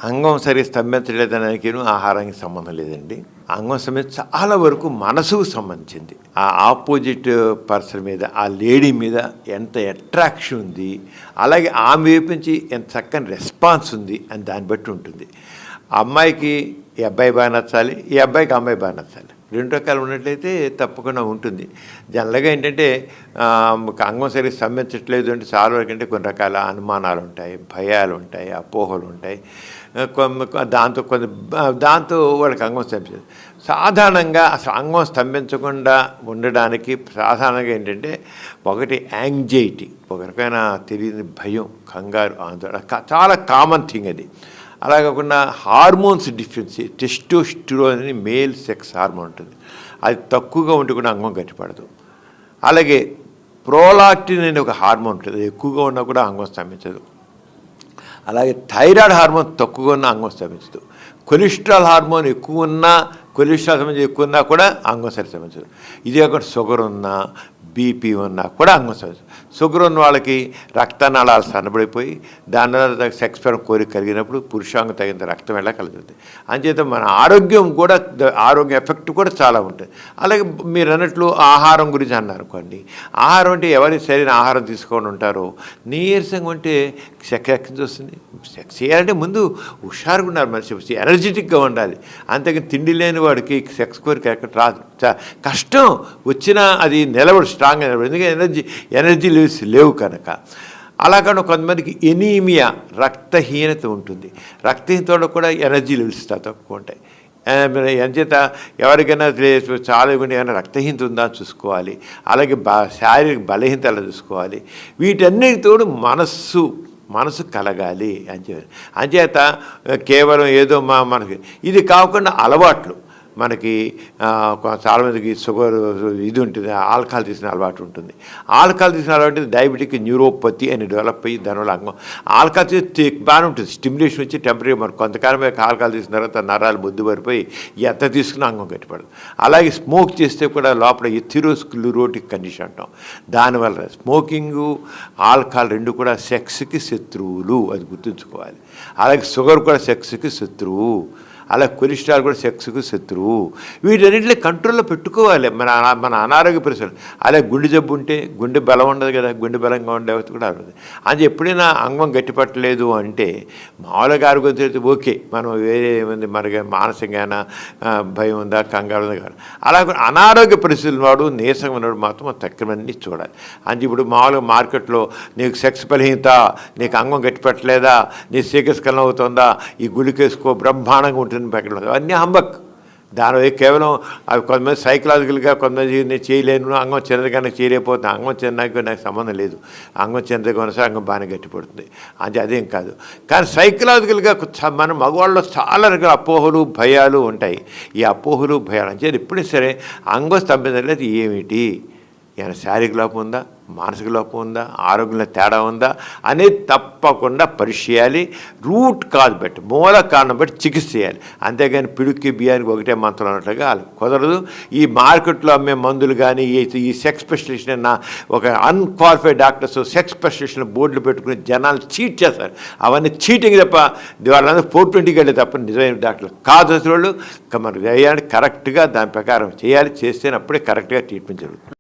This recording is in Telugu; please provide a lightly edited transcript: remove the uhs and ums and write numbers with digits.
అంగం సరిగ్గా స్తంభించలేదనడానికి ఆహారానికి సంబంధం లేదండి. అంగం చాలా వరకు మనసుకు సంబంధించింది. ఆ ఆపోజిట్ పర్సన్ మీద, ఆ లేడీ మీద ఎంత అట్రాక్షన్ ఉంది, అలాగే ఆమె వైపు నుంచి ఎంత చక్కని రెస్పాన్స్ ఉంది అని దాన్ని బట్టి ఉంటుంది. ఆ అమ్మాయికి ఈ అబ్బాయి బాగా నచ్చాలి, ఈ అబ్బాయికి అమ్మాయి బాగా నచ్చాలి. రెండు రకాలు ఉన్నట్లయితే తప్పకుండా ఉంటుంది. జనరల్గా ఏంటంటే అంగం సరిగ్గా స్తంభించట్లేదు అంటే చాలా వరకు అంటే కొన్ని రకాల అనుమానాలు ఉంటాయి, భయాలు ఉంటాయి, అపోహలు ఉంటాయి. దాంతో వాళ్ళకి అంగం స్తంభించదు. సాధారణంగా అసలు అంగం స్తంభించకుండా ఉండడానికి సాధారణంగా ఏంటంటే ఒకటి యాంగ్జైటీ, ఒక రకమైన తెలియని భయం, కంగారు, ఆందోళన చాలా కామన్ థింగ్ అది. అలా కాకుండా హార్మోన్స్ డిఫిషియన్సీ, టెస్టోస్టెరోన్ అని మేల్ సెక్స్ హార్మోన్ ఉంటుంది, అది తక్కువగా ఉంటే కూడా అంగం గట్టిపడదు. అలాగే ప్రోలాక్టిన్ అనే ఒక హార్మోన్ ఉంటుంది, అది ఎక్కువగా ఉన్నా కూడా అంగం స్తంభించదు. అలాగే థైరాయిడ్ హార్మోన్ తక్కువగా ఉన్న అంగం స్తంభించదు. కొలెస్ట్రాల్ హార్మోన్ ఎక్కువ ఉన్నా, కొలెస్ట్రాల్ సంబంధించి ఎక్కువ ఉన్నా కూడా అంగం సరి స్తంభించదు. ఇది కాకుండా షుగర్ ఉన్నా, బీపీ ఉన్నా కూడా అంగం స్తంభించదు. షుగర్ ఉన్న వాళ్ళకి రక్తనాళాలు సన్నబడిపోయి దానివల్ల సెక్స్ పరం కోరిక కలిగినప్పుడు పురుషాంగం తగినంత రక్తం వెళ్ళ కలుగుతుంది. అంచేత మన ఆరోగ్యం కూడా, ఆరోగ్య ఎఫెక్ట్ కూడా చాలా ఉంటుంది. అలాగే మీరు అన్నట్లు ఆహారం గురించి అన్నారు అనుకోండి. ఆహారం అంటే ఎవరి సరైన ఆహారం తీసుకొని ఉంటారో, నీరసంగా ఉంటే సెక్స్ ఎక్కడి వస్తుంది? సెక్స్ చేయాలంటే ముందు హుషారుగా ఉండాలి, మనిషి ఎనర్జెటిక్గా ఉండాలి. అంతేకాని తిండి లేని వాడికి సెక్స్ కోరిక ఎక్కడ రాదు, కష్టం వచ్చినా అది నిలబడు, స్ట్రాంగ్గా నిలబడు. ఎందుకంటే ఎనర్జీ లెవెల్స్ లేవు కనుక. అలా కాకుండా కొంతమందికి ఎనీమియా, రక్తహీనత ఉంటుంది. రక్తహీనతలో కూడా ఎనర్జీ లెవెల్స్ తక్కువ ఉంటాయి. ఎంచేత ఎవరికైనా చాలా ఏమైనా రక్తహీనత ఉందా చూసుకోవాలి. అలాగే శారీరక బలహీనతలు చూసుకోవాలి. వీటన్నిటితోడు మనసు కలగాలి అంచేత కేవలం ఏదో మనకి ఇది కాకుండా అలవాట్లు, మనకి చాలామందికి షుగర్ ఇది ఉంటుంది, ఆల్కహాల్ తీసిన అలవాటు ఉంటుంది. ఆల్కహాల్ తీసిన అలవాటు డయాబెటిక్ న్యూరోపతి అని డెవలప్ అయ్యి దానివల్ల అంగం ఆల్కహాల్ తీసి బాగానే ఉంటుంది, స్టిమ్యులేషన్ వచ్చి టెంపరీ. మరి కొంతకాలం ఆల్కహాల్ తీసిన తర్వాత నరాలు బొద్దు పడిపోయి ఎంత తీసుకున్నా అంగం గట్టిపడదు. అలాగే స్మోక్ చేస్తే కూడా లోపల ఎథిరోస్క్లెరోటిక్ కండిషన్ అంటాం. దానివల్ల స్మోకింగు, ఆల్కహాల్ రెండు కూడా సెక్స్కి శత్రువులు, అది గుర్తుంచుకోవాలి. అలాగే షుగర్ కూడా సెక్స్కి శత్రువు, అలా కొలెస్ట్రాల్ కూడా సెక్స్కు శత్రువు. వీటన్నింటినీ కంట్రోల్లో పెట్టుకోవాలి మన అనారోగ్య పరిస్థితులు. అలాగే గుండె జబ్బు ఉంటే గుండె బలం ఉండదు కదా, గుండె బలంగా ఉండే కూడా అవ్వదు. అది ఎప్పుడైనా అంగం గట్టిపట్టలేదు అంటే మామూలుగా ఆరోగ్యం తెలిస్తే ఓకే, మనం వేరే ఏముంది మనకి మానసికంగా భయం ఉందా, కంగారు ఉందా కాదు. అలా అనారోగ్య పరిస్థితులు వాడు, నీరసంగా ఉన్నవాడు మాత్రం తక్కువన్నీ చూడాలి. అంటే ఇప్పుడు మామూలుగా మార్కెట్లో నీకు సెక్స్ బలహీనత, నీకు అంగం గట్టిపట్టలేదా, నీ శీఘ్రస్కలనం అవుతుందా, ఈ గుళికేసుకో బ్రహ్మాండంగా ఉంటుంది పెట్టడం, అన్నీ హంబక్. దానివల్ల కేవలం అవి కొంతమంది సైకలాజికల్గా, కొంతమంది నేను చేయలేను, అంగం చిన్నదిగా నాకు చేయలేకపోతుంది, అంగం చిన్నగా నాకు సంబంధం లేదు, అంగం చిన్నదిగా ఉన్న అంగం బాగానే గట్టిపడుతుంది, అంటే అదేం కాదు. కానీ సైకలాజికల్గా మన మగవాళ్ళలో చాలా రకాల అపోహలు, భయాలు ఉంటాయి. ఈ అపోహలు, భయాలు అంటే ఎప్పుడైనా సరే అంగం స్తంభించలేదు ఏమిటి, ఏమైనా శారీరక లోపం ఉందా, మానసిక లోపం ఉందా, ఆరోగ్యంలో తేడా ఉందా అనేది తప్పకుండా పరిశీలి. రూట్ కాజ్ బట్టి, మూల కారణం బట్టి చికిత్స చేయాలి. అంతేగాని పిడుక్కి బియ్యానికి ఒకటే మంత్రం అన్నట్లుగా కుదరదు. ఈ మార్కెట్లో అమ్మే మందులు కానీ, ఈ సెక్స్ స్పెషలిస్ట్ అన్న ఒక అన్క్వాలిఫైడ్ డాక్టర్స్ సెక్స్ స్పెషలిస్ట్ని బోర్డులు పెట్టుకుని జనాలు చీట్ చేస్తారు. అవన్నీ చీటింగ్ తప్ప, వాళ్ళందరూ 420 వెళ్ళే తప్ప నిజమైన డాక్టర్లు కాదు. అసలు వాళ్ళు మనకు చేయాలి, కరెక్ట్గా దాని ప్రకారం చేయాలి. చేస్తేనప్పుడే కరెక్ట్గా ట్రీట్మెంట్ జరుగుతుంది.